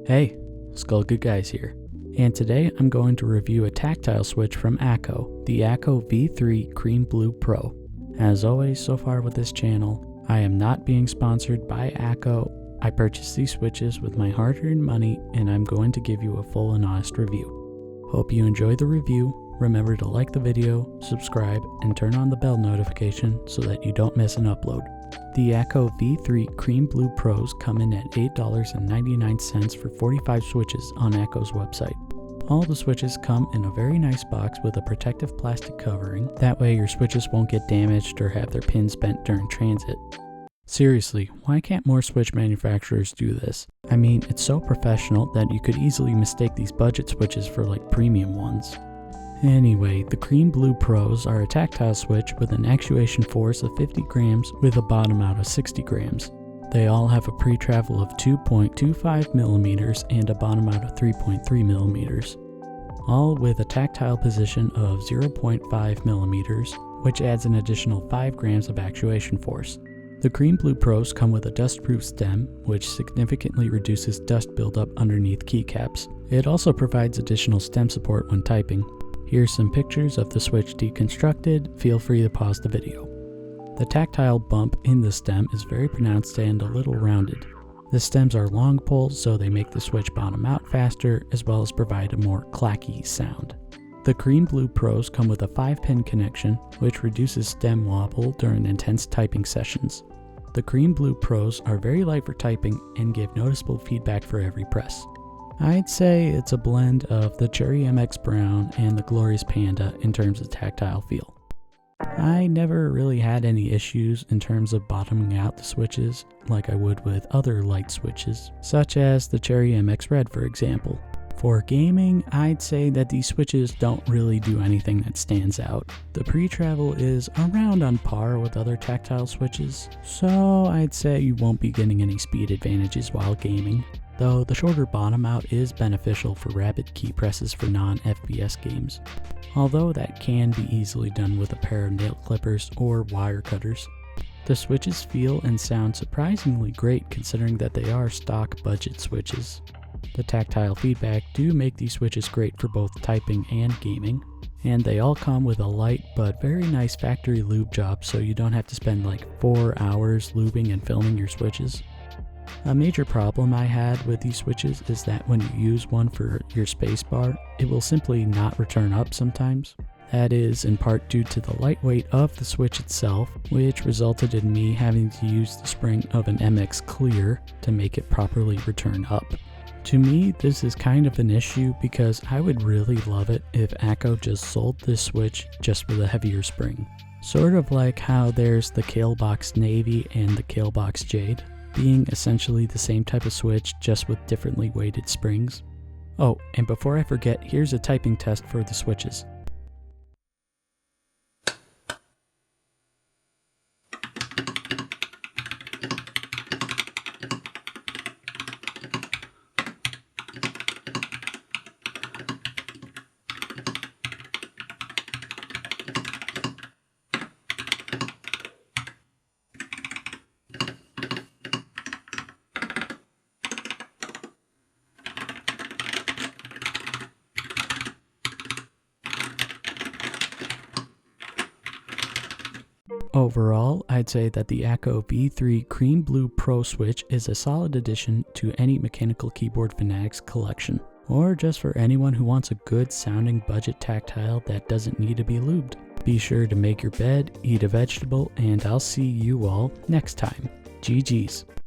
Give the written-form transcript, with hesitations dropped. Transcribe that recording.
Hey, Scull Goodguy here, and today I'm going to review a tactile switch from Akko, the Akko V3 Cream Blue Pro. As always so far with this channel, I am not being sponsored by Akko. I purchased these switches with my hard-earned money, and I'm going to give you a full and honest review. Hope you enjoy the review. Remember to like the video, subscribe, and turn on the bell notification so that you don't miss an upload. The Akko V3 Cream Blue Pros come in at $8.99 for 45 switches on Akko's website. All the switches come in a very nice box with a protective plastic covering, that way your switches won't get damaged or have their pins bent during transit. Seriously, why can't more switch manufacturers do this? I mean, it's so professional that you could easily mistake these budget switches for like premium ones. Anyway, the Cream Blue Pros are a tactile switch with an actuation force of 50 grams with a bottom out of 60 grams. They all have a pre-travel of 2.25 millimeters and a bottom out of 3.3 millimeters. All with a tactile position of 0.5 millimeters, which adds an additional 5 grams of actuation force. The Cream Blue Pros come with a dustproof stem, which significantly reduces dust buildup underneath keycaps. It also provides additional stem support when typing. Here's some pictures of the switch deconstructed. Feel free to pause the video. The tactile bump in the stem is very pronounced and a little rounded. The stems are long poles, so they make the switch bottom out faster, as well as provide a more clacky sound. The Cream Blue Pros come with a 5-pin connection, which reduces stem wobble during intense typing sessions. The Cream Blue Pros are very light for typing and give noticeable feedback for every press. I'd say it's a blend of the Cherry MX Brown and the Glorious Panda in terms of tactile feel. I never really had any issues in terms of bottoming out the switches like I would with other light switches, such as the Cherry MX Red for example. For gaming, I'd say that these switches don't really do anything that stands out. The pre-travel is around on par with other tactile switches, so I'd say you won't be getting any speed advantages while gaming. Though the shorter bottom out is beneficial for rapid key presses for non-FPS games, although that can be easily done with a pair of nail clippers or wire cutters. The switches feel and sound surprisingly great considering that they are stock budget switches. The tactile feedback do make these switches great for both typing and gaming, and they all come with a light but very nice factory lube job, so you don't have to spend like 4 hours lubing and filming your switches. A major problem I had with these switches is that when you use one for your spacebar, it will simply not return up sometimes. That is in part due to the lightweight of the switch itself, which resulted in me having to use the spring of an MX Clear to make it properly return up. To me, this is kind of an issue because I would really love it if Akko just sold this switch just with a heavier spring. Sort of like how there's the Kalebox Navy and the Kalebox Jade, being essentially the same type of switch just with differently weighted springs. Oh, and before I forget, here's a typing test for the switches. Overall, I'd say that the Akko V3 Cream Blue Pro switch is a solid addition to any mechanical keyboard fanatics collection, or just for anyone who wants a good sounding budget tactile that doesn't need to be lubed. Be sure to make your bed, eat a vegetable, and I'll see you all next time. GG's.